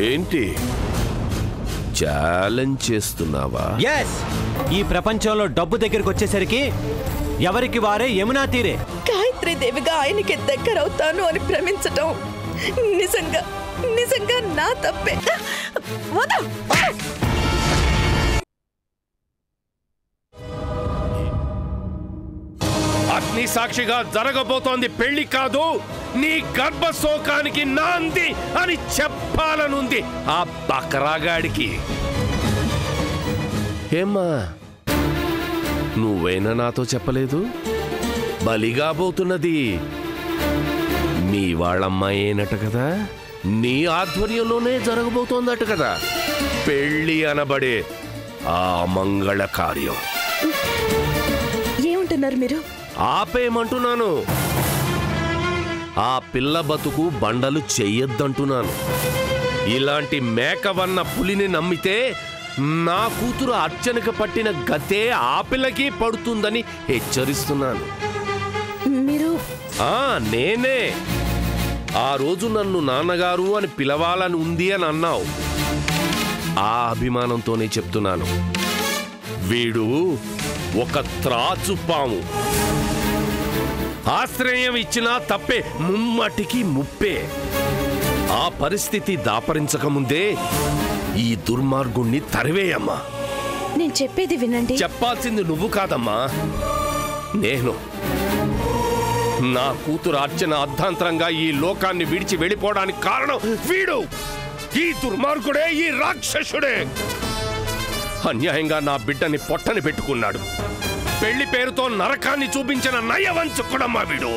ఏంటి ఛాలెంజ్ చేస్తున్నావా? yes ఈ ప్రపంచంలో డబ్బు దగ్గరికి వచ్చేసరికి ఎవరికి వారే యమునా తీరే. గాయత్రి దేవిగా ఆయనకి దగ్గరవుతాను అని భ్రమించటం నిజంగా నిజంగా నా తప్పే. అగ్ని సాక్షిగా జరగబోతోంది పెళ్లి కాదు, నీ గర్భశోకానికి నాంది అని చెప్పాలనుంది ఆ బకరాగాడికి. ఏమ్మా, నువ్వైనా నాతో చెప్పలేదు? బలిగా పోతున్నది మీ వాళ్ళమ్మాయేనట కదా, నీ ఆధ్వర్యంలోనే జరగబోతోందట కదా పెళ్లి అనబడే ఆ మంగళ కార్యం. ఏమంటున్నారు మీరు? ఆపేయమంటున్నాను. ఆ పిల్ల బతుకు బండలు చెయ్యొద్దంటున్నాను. ఇలాంటి మేకవన్న పులిని నమ్మితే నా కూతురు అర్చనకు పట్టిన గతే ఆ పిల్లకి పడుతుందని హెచ్చరిస్తున్నాను. మీరు నేనే ఆ రోజు నన్ను నాన్నగారు అని పిలవాలని ఉంది అని అన్నావు. ఆ అభిమానంతోనే చెప్తున్నాను. వీడు ఒక త్రాచు పాము. ఆశ్రయం ఇచ్చినా తప్పే, ముమ్మటికి ముప్పే. ఆ పరిస్థితి దాపరించకముందే ఈ దుర్మార్గుణ్ణి తరివేయమ్మా. నేను చెప్పేది వినండి. చెప్పాల్సింది నువ్వు కాదమ్మా, నేను. నా కూతురు అర్చన అర్ధాంతరంగా ఈ లోకాన్ని విడిచి వెళ్ళిపోవడానికి కారణం వీడు, ఈ దుర్మార్గుడే, ఈ రాక్షసుడే. అన్యాయంగా నా బిడ్డని పొట్టని పెట్టుకున్నాడు. పెళ్లి పేరుతో నరకాన్ని చూపించిన నయవంచకుడమ్మా వీడు.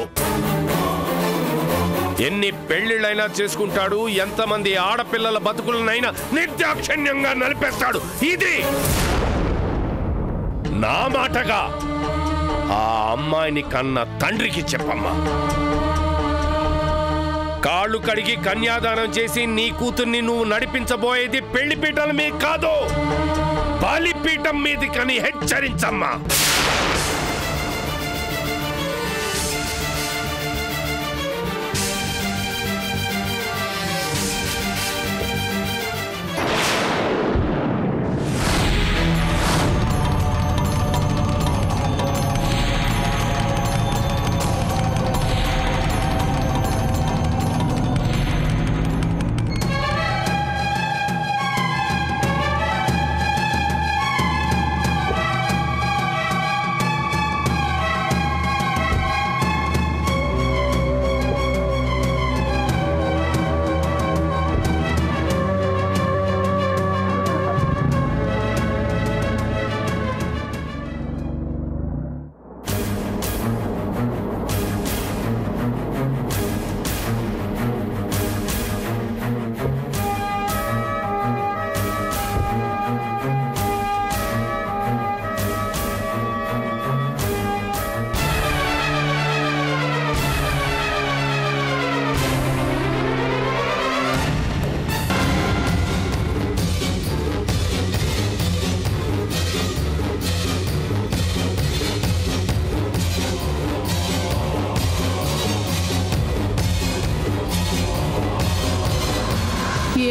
ఎన్ని పెళ్లిళ్ళైనా చేసుకుంటాడు, ఎంతమంది ఆడపిల్లల బతుకులనైనా నిర్దాక్షిణ్యంగా నలిపేస్తాడు. ఇది నా మాటగా ఆ అమ్మాయిని కన్న తండ్రికి చెప్పమ్మా. కాళ్ళు కడిగి కన్యాదానం చేసి నీ కూతుర్ని నువ్వు నడిపించబోయేది పెళ్లిపీఠల మీద కాదు, బలిపీఠం మీది కని హెచ్చరించమ్మా.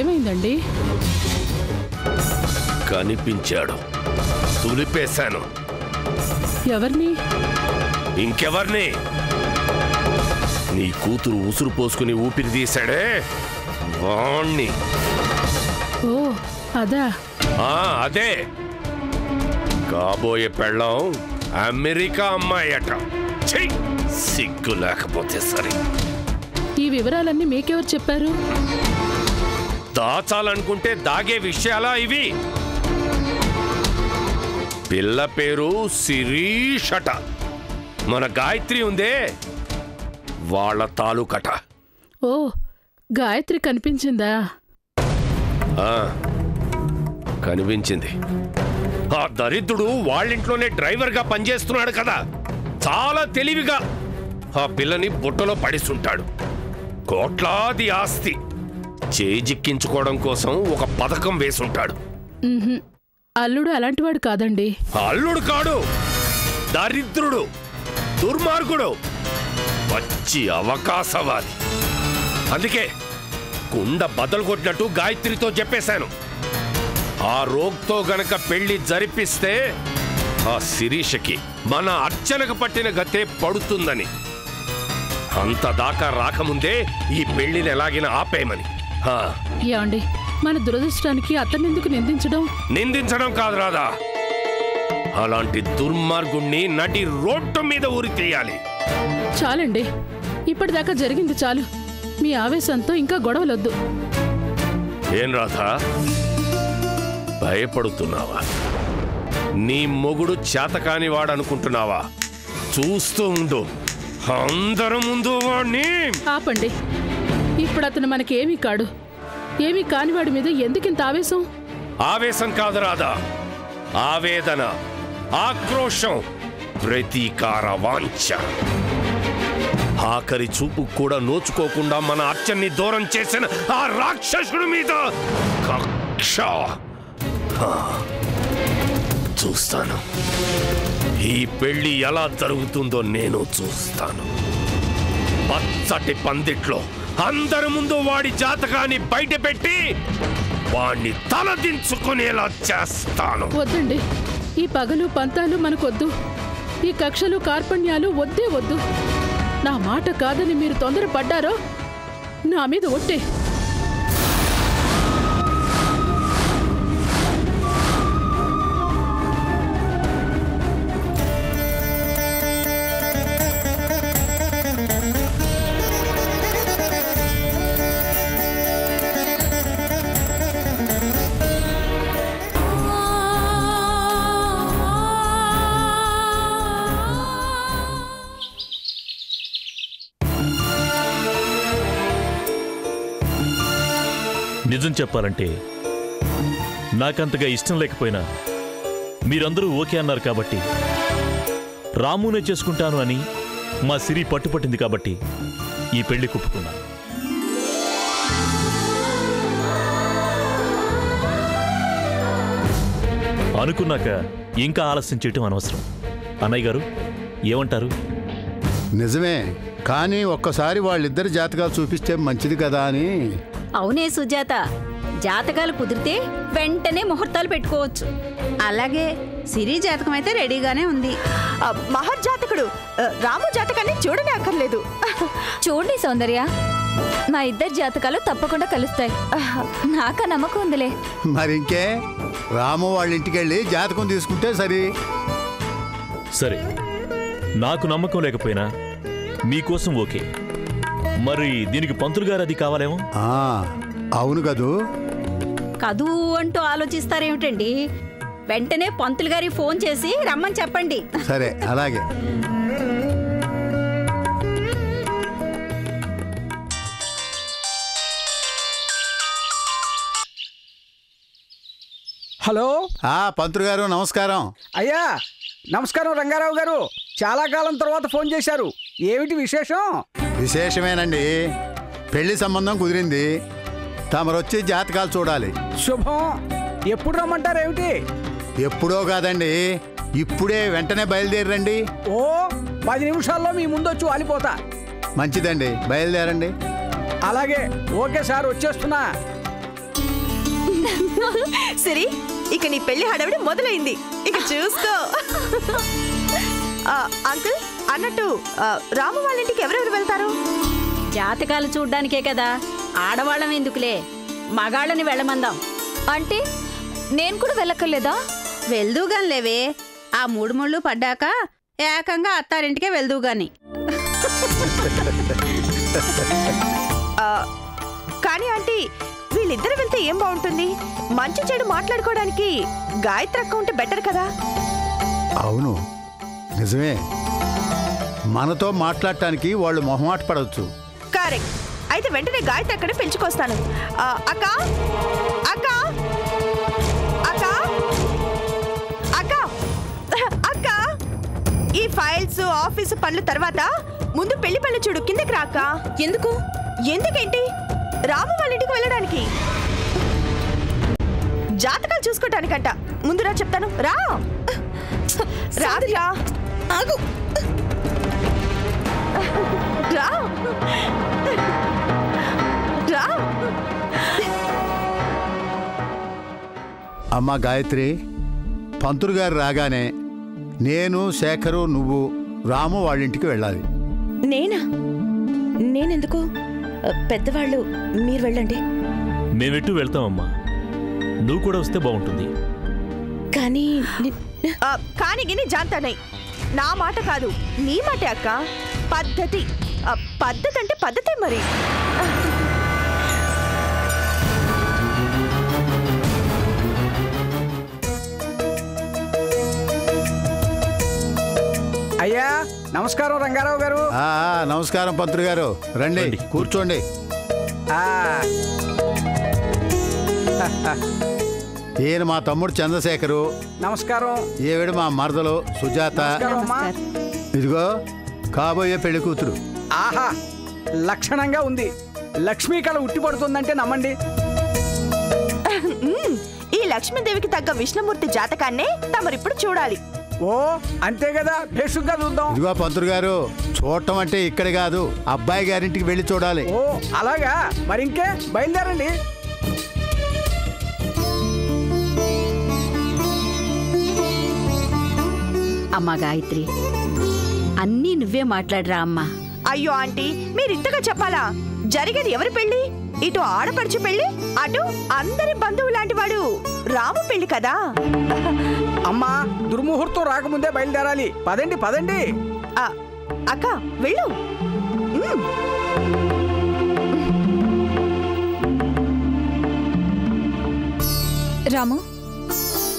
ఏమైందండి? కనిపించాడు, తులిపేశాను. ఎవరిని? ఇంకెవర్ని? నీ కూతురు ఉసురు పోసుకుని ఊపిరి తీశాడే వాణ్ణి. ఓ అదా? అదే. కాబోయే పెళ్ళం అమెరికా అమ్మాయి అట. సిగ్గు లేకపోతే సరే. ఈ వివరాలన్నీ మీకెవరు చెప్పారు? దాచాలనుకుంటే దాగే విషయాలా ఇవి? పిల్ల పేరు శిరీషట. మన గాయత్రి ఉందే వాళ్ళ తాలూకట. ఓ, గాయత్రి కనిపించిందా? కనిపించింది. ఆ దరిద్రుడు వాళ్ళింట్లోనే డ్రైవర్గా పనిచేస్తున్నాడు కదా, చాలా తెలివిగా ఆ పిల్లని బుట్టలో పడిస్తుంటాడు. కోట్లాది ఆస్తి చేజిక్కించుకోవడం కోసం ఒక పథకం వేసుంటాడు. అల్లుడు అలాంటివాడు కాదండి. అల్లుడు కాడు, దరిద్రుడు, దుర్మార్గుడు, పచ్చి అవకాశవాది. అందుకే కుండ బదలు కొట్టినట్టు గాయత్రితో చెప్పేశాను. ఆ రోగ్తో గనక పెళ్లి జరిపిస్తే ఆ శిరీషకి మన అర్చనకు పట్టిన గతే పడుతుందని. అంతదాకా రాకముందే ఈ పెళ్లిని ఎలాగినా ఆపేయమని. ఏమండి, మన దురదృష్టానికి అతన్నెందుకు నిందించడం కాదు రాదా, అలాంటి దుర్మార్గుణ్ణి నడి రోడ్డు మీద ఊరి తీయాలి. చాలండి, ఇప్పటిదాకా జరిగింది చాలు. మీ ఆవేశంతో ఇంకా గొడవలొద్దు. ఏం రాధా, భయపడుతున్నావా? నీ మొగుడు చేతకాని వాడనుకుంటున్నావా? చూస్తూ ఉండు, అందరం ముందు వాణ్ణి. ఆపండి, ఇప్పుడు అతను మనకేమీ కాడు. ఏమీ కానివాడి మీద ఎందుకింత ఆవేశం? ఆవేశం కాదు రాధా, ఆవేదన, ఆక్రోశం, ప్రతీకార వాంఛ. ఆఖరి చూపు కూడా నోచుకోకుండా మన అర్చన్ని దూరం చేసిన ఆ రాక్షసుడి మీద కక్ష. చూస్తాను, ఈ పెళ్లి ఎలా జరుగుతుందో నేను చూస్తాను. పచ్చటి పందిట్లో అందరి ముందు వాడి జాతకాన్ని బయట పెట్టి వాణ్ణి తలదించుకునేలా చేస్తాను. వద్దండి, ఈ పగలు పంతాలు మనకొద్దు. ఈ కక్షలు కార్పణ్యాలు వద్దే వద్దు. నా మాట కాదని మీరు తొందరపడ్డారో నా మీద ఒట్టే. నిజం చెప్పాలంటే నాకంతగా ఇష్టం లేకపోయినా మీరందరూ ఓకే అన్నారు కాబట్టి, రామునే చేసుకుంటాను అని మా సిరి పట్టుపట్టింది కాబట్టి ఈ పెళ్లి కుప్పుకున్నాను. అనుకున్నాక ఇంకా ఆలస్యం చేయటం అనవసరం. అన్నయ్య గారు ఏమంటారు? నిజమే, కానీ ఒక్కసారి వాళ్ళిద్దరి జాతకాలు చూపిస్తే మంచిది కదా అని. అవునే సుజాత, జాతకాలు కుదిరితే వెంటనే ముహూర్తాలు పెట్టుకోవచ్చు. అలాగే సిరి జాతకం అయితే రెడీగానే ఉంది. మహర్జాతకుడు రాము జాతకాన్ని చూడనే అక్కర్లేదు. చూడండి సౌందర్య, మా ఇద్దరి జాతకాలు తప్పకుండా కలుస్తాయి. నాకా నమ్మకం ఉందిలే. మరింకే, రాము వాళ్ళ ఇంటికి వెళ్ళి జాతకం తీసుకుంటే సరి. సరే, నాకు నమ్మకం లేకపోయినా మీకోసం ఓకే. మరి దీనికి పంతులు గారు అది కావాలేమో? అవును కదూ. కదూ అంటూ ఆలోచిస్తారేమిటండి? వెంటనే పంతులు గారి ఫోన్ చేసి రమ్మని చెప్పండి. సరే, అలాగే. హలో. పంతులు గారు నమస్కారం. అయ్యా నమస్కారం. రంగారావు గారు, చాలా కాలం తర్వాత ఫోన్ చేశారు. ఏమిటి విశేషం? విశేషమేనండి, పెళ్లి సంబంధం కుదిరింది. తమరొచ్చి జాతకాలు చూడాలి. శుభం. ఎప్పుడు రమ్మంటారు? ఏమిటి? ఎప్పుడో కాదండి, ఇప్పుడే, వెంటనే బయలుదేరండి. ఓ 10 నిమిషాల్లో మీ ముందొచ్చి వాలిపోతా. మంచిదండి, బయలుదేరండి. అలాగే. ఓకే సార్, వచ్చేస్తున్నా. సిరి, ఇక నీ పెళ్లి హడావిడి మొదలైంది. ఇక చూసుకో. అంకుల్, అన్నట్టు రాము వాళ్ళ ఇంటికి ఎవరెవరు వెళ్తారు? జాతకాలు చూడ్డానికే కదా, ఆడవాళ్ళం ఎందుకులే, మగాళ్ళని వెళ్ళమందాం. అంటే నేను కూడా వెళ్ళక్కర్లేదా? వెళ్దూగాని లేవే, ఆ 3 ముళ్ళు పడ్డాక ఏకంగా అత్తారింటికే వెళ్దూగాని. కానీ ఆంటీ, వీళ్ళిద్దరు వెళ్తే ఏం బాగుంటుంది? మంచి చెడు మాట్లాడుకోవడానికి గాయత్రి అక్క ఉంటే బెటర్ కదా. అవును, నిజమే. మనతో మాట్లాడటానికి వాళ్ళు మొహమాట పడవచ్చు. కరెక్ట్. అయితే వెంటనే గాయత్రి అక్కడే పిలుచుకొస్తాను. అక్క అక్క అక్క అక్క అక్క, ఈ ఫైల్స్ ఆఫీసు పనుల తర్వాత ముందు పెళ్లి పనులు చూడు. కిందకి రాక. ఎందుకు? ఎందుకేంటి? రాము వాళ్ళ ఇంటికి వెళ్ళడానికి, జాతకాలు చూసుకోవటానికంట. ముందు రా, చెప్తాను. రా రా. ఆగు. రా రా. అమ్మా గాయత్రి, పంతులు గారు రాగానే నేను, శేఖరు, నువ్వు, రాము వాళ్ళింటికి వెళ్ళాలి. నేనెందుకు? పెద్దవాళ్ళు, మీరు వెళ్ళండి. మేమెట్టు వెళ్తామమ్మా, నువ్వు కూడా వస్తే బాగుంటుంది. కానీ కానీ గిని జాంతానై, నా మాట కాదు, నీ మాటే అక్క. పద్ధతి పద్ధతి అంటే పద్ధతే మరి. అయ్యా నమస్కారం రంగారావు గారు. నమస్కారం పంతులు గారు, రండి కూర్చోండి. ఈయన మా తమ్ముడు చంద్రశేఖరు. నమస్కారం. ఈవిడ మా మరదలు సుజాత. ఇదిగో కాబోయే పెళ్లి కూతురు. ఆహా, లక్షణంగా ఉంది. లక్ష్మీ కళ ఉట్టిపడుతుందంటే నమ్మండి. ఈ లక్ష్మీదేవికి తగ్గ విష్ణుమూర్తి జాతకాన్నే తమరిప్పుడు చూడాలి. ఓ అంతే కదా, బేషుగ్గా చూద్దాం. ఇదిగో పంతులు గారు, చూడటం అంటే ఇక్కడ కాదు, అబ్బాయి గారింటికి వెళ్ళి చూడాలి. ఓ అలాగా, మరి ఇంకే బయలుదేరండి. అమ్మా గాయత్రి, అన్నీ నువ్వే మాట్లాడరా అమ్మా. అయ్యో ఆంటీ, మీరింతగా చెప్పాలా? జరిగేది ఎవరి పెళ్లి? ఇటు ఆడపడుచు పెళ్లి, అటు అందరి బంధువు లాంటి వాడు రాము పెళ్లి కదా. అమ్మా, దుర్ముహూర్తం రాకముందే బయలుదేరాలి. పదండి పదండి. అక్క వెళ్ళు. రాము,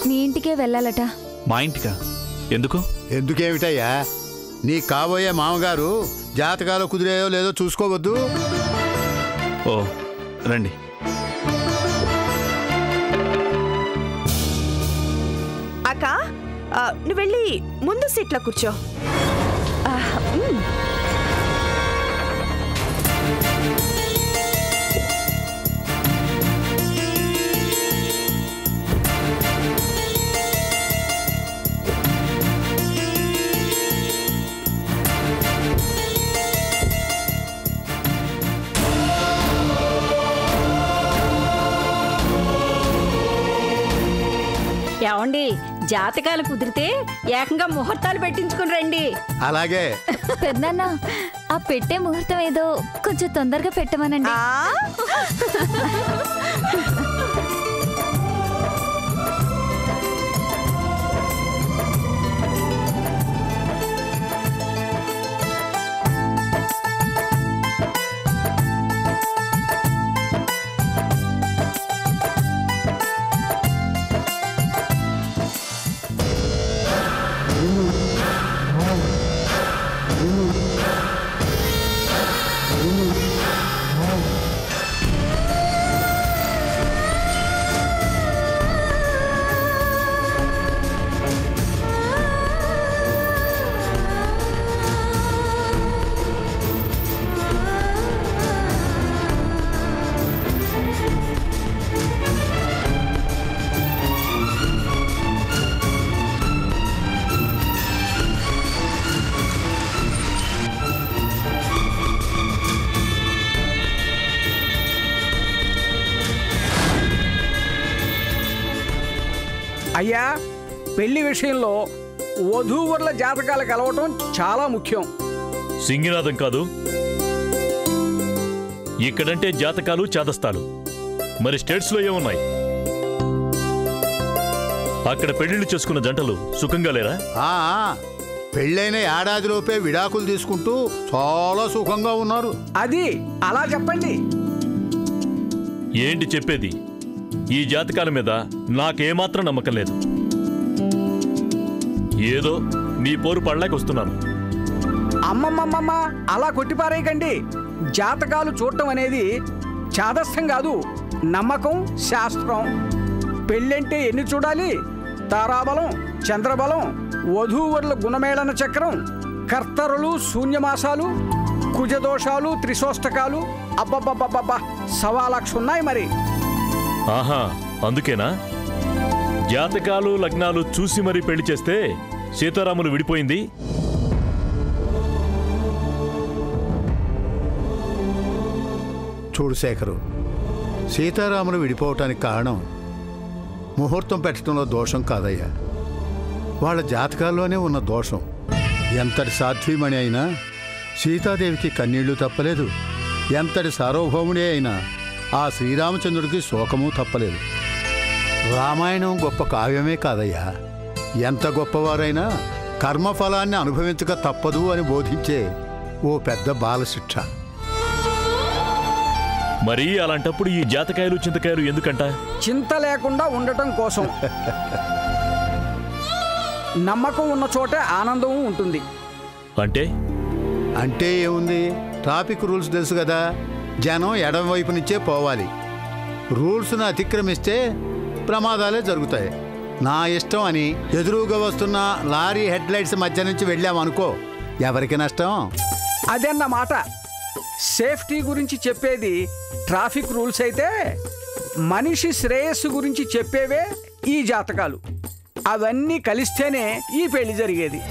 మీ ఇంటికే వెళ్ళాలట. మా ఇంటికా? ఎందుకు? ఎందుకేమిటయ్యా, నీ కాబోయే మామగారు జాతకాలు కుదిరేయో లేదో చూసుకోవద్దు? ఓ రండి. అక్క, నువ్వు వెళ్ళి ముందు సీట్లో కూర్చో. ఏమండి, జాతకాలు కుదిరితే ఏకంగా ముహూర్తాలు పెట్టించుకుని రండి. అలాగే. పెద్దన్న, ఆ పెట్టే ముహూర్తం ఏదో కొంచెం తొందరగా పెట్టమనండి. అయ్యా, పెళ్లి విషయంలో వధూవరుల జాతకాలు కలవటం చాలా ముఖ్యం. సింగినాథం కాదు, ఇక్కడంటే జాతకాలు చేదస్తాలు. మరి స్టేట్స్లో ఏమున్నాయి? అక్కడ పెళ్లిళ్ళు చేసుకున్న జంటలు సుఖంగా లేరా? పెళ్ళైన ఏడాదిలోపే విడాకులు తీసుకుంటూ చాలా సుఖంగా ఉన్నారు. అది అలా చెప్పండి. ఏంటి చెప్పేది? ఈ జాతకాల మీద నాకేమాత్రం నమ్మకం లేదు. ఏదో నీ పోరు పడలేక వస్తున్నాను. అమ్మమ్మమ్మమ్మ, అలా కొట్టిపారేయకండి. జాతకాలు చూడటం అనేది చాదస్తం కాదు, నమ్మకం, శాస్త్రం. పెళ్ళంటే ఎన్ని చూడాలి? తారాబలం, చంద్రబలం, వధూవరుల గుణమేళన చక్రం, కర్తరులు, శూన్యమాసాలు, కుజదోషాలు, త్రిశోష్టకాలు, అబ్బబ్బబ్బబ్బబ్బా, 1.25 లక్ష ఉన్నాయి మరి. ఆహా, అందుకేనా జాతకాలు లగ్నాలు చూసి మరీ పెళ్లి చేస్తే సీతారాములు విడిపోయింది? చూడు శేఖరు, సీతారాములు విడిపోవటానికి కారణం ముహూర్తం పెట్టడంలో దోషం కాదయ్యా, వాళ్ళ జాతకాల్లోనే ఉన్న దోషం. ఎంతటి సాధ్వీమణి అయినా సీతాదేవికి కన్నీళ్లు తప్పలేదు, ఎంతటి సార్వభౌముడే అయినా ఆ శ్రీరామచంద్రుడికి శోకము తప్పలేదు. రామాయణం గొప్ప కావ్యమే కాదయ్యా, ఎంత గొప్పవారైనా కర్మఫలాన్ని అనుభవించక తప్పదు అని బోధించే ఓ పెద్ద బాలశిక్ష. మరి అలాంటప్పుడు ఈ జాతకాయలు చింతకాయలు ఎందుకంట? చింత లేకుండా ఉండటం కోసం. నమ్మకం ఉన్న చోటే ఆనందం ఉంటుంది. అంటే అంటే ఏముంది, ట్రాఫిక్ రూల్స్ తెలుసు కదా, జనం ఎడమ వైపు నుంచే పోవాలి. రూల్స్ను అతిక్రమిస్తే ప్రమాదాలే జరుగుతాయి. నా ఇష్టం అని ఎదురుగా వస్తున్న లారీ హెడ్లైట్స్ మధ్య నుంచి వెళ్ళామనుకో, ఎవరికి నష్టం? అదన్నమాట. సేఫ్టీ గురించి చెప్పేది ట్రాఫిక్ రూల్స్ అయితే, మనిషి శ్రేయస్సు గురించి చెప్పేవే ఈ జాతకాలు. అవన్నీ కలిస్తేనే ఈ పెళ్లి జరిగేది.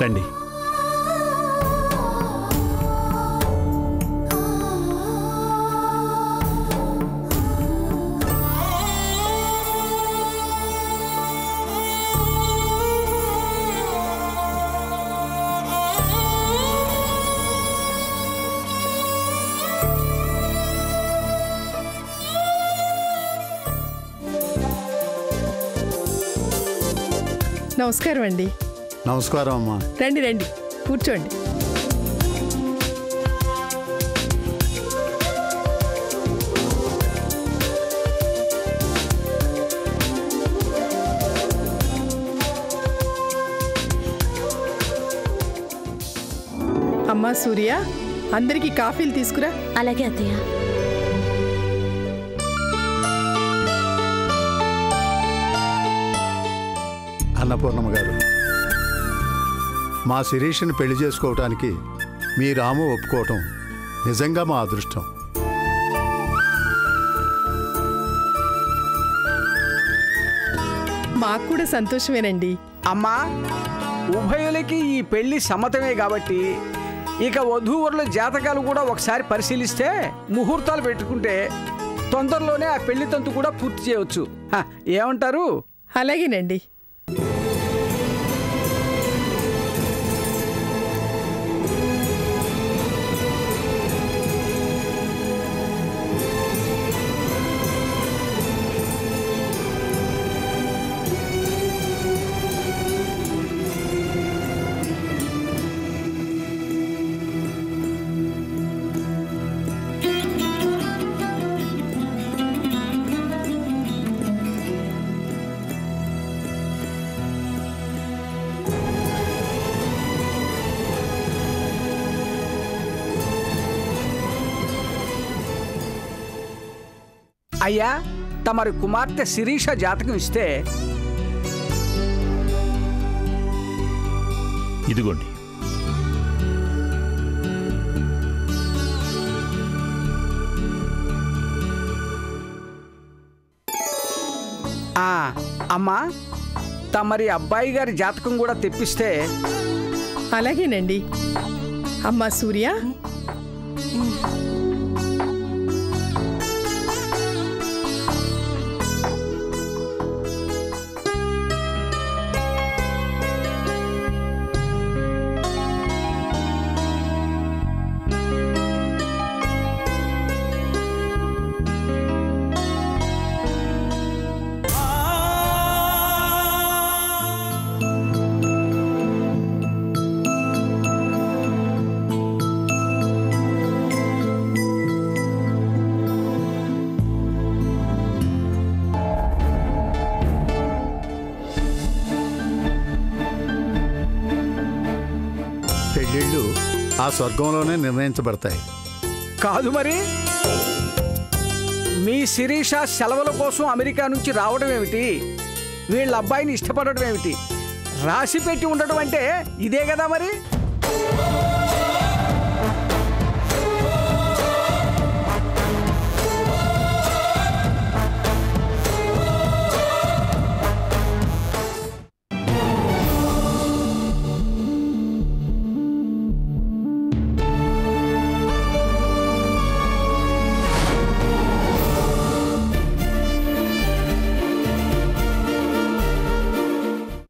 రండి. నమస్కారం అండి. నమస్కారం అమ్మా. రండి రండి, కూర్చోండి. అమ్మా సూర్య, అందరికీ కాఫీలు తీసుకురా. అలాగే అత్తయ్య. అన్నపూర్ణమ్మ గారు, మా శిరీష్ని పెళ్లి చేసుకోవటానికి మీ రాము ఒప్పుకోవటం నిజంగా మా అదృష్టం. మాకు కూడా సంతోషమేనండి. అమ్మా, ఉభయులకి ఈ పెళ్లి సమ్మతమే కాబట్టి ఇక వధూవరుల జాతకాలు కూడా ఒకసారి పరిశీలిస్తే, ముహూర్తాలు పెట్టుకుంటే తొందరలోనే ఆ పెళ్లి తంతు కూడా పూర్తి చేయవచ్చు. ఏమంటారు? అలాగేనండి. అయ్యా, తమరి కుమార్తె శిరీష జాతకం ఇస్తే. ఇదిగోండి. అమ్మా, తమరి అబ్బాయి గారి జాతకం కూడా తెప్పిస్తే. అలాగేనండి. అమ్మా సూర్య, పెళ్ళిళ్ళు ఆ స్వర్గంలోనే నిర్ణయించబడతాయి. కాదు మరి మీ శిరీష సెలవుల కోసం అమెరికా నుంచి రావడం ఏమిటి, వీళ్ళ అబ్బాయిని ఇష్టపడడం ఏమిటి, రాసి పెట్టి ఉండడం అంటే ఇదే కదా మరి.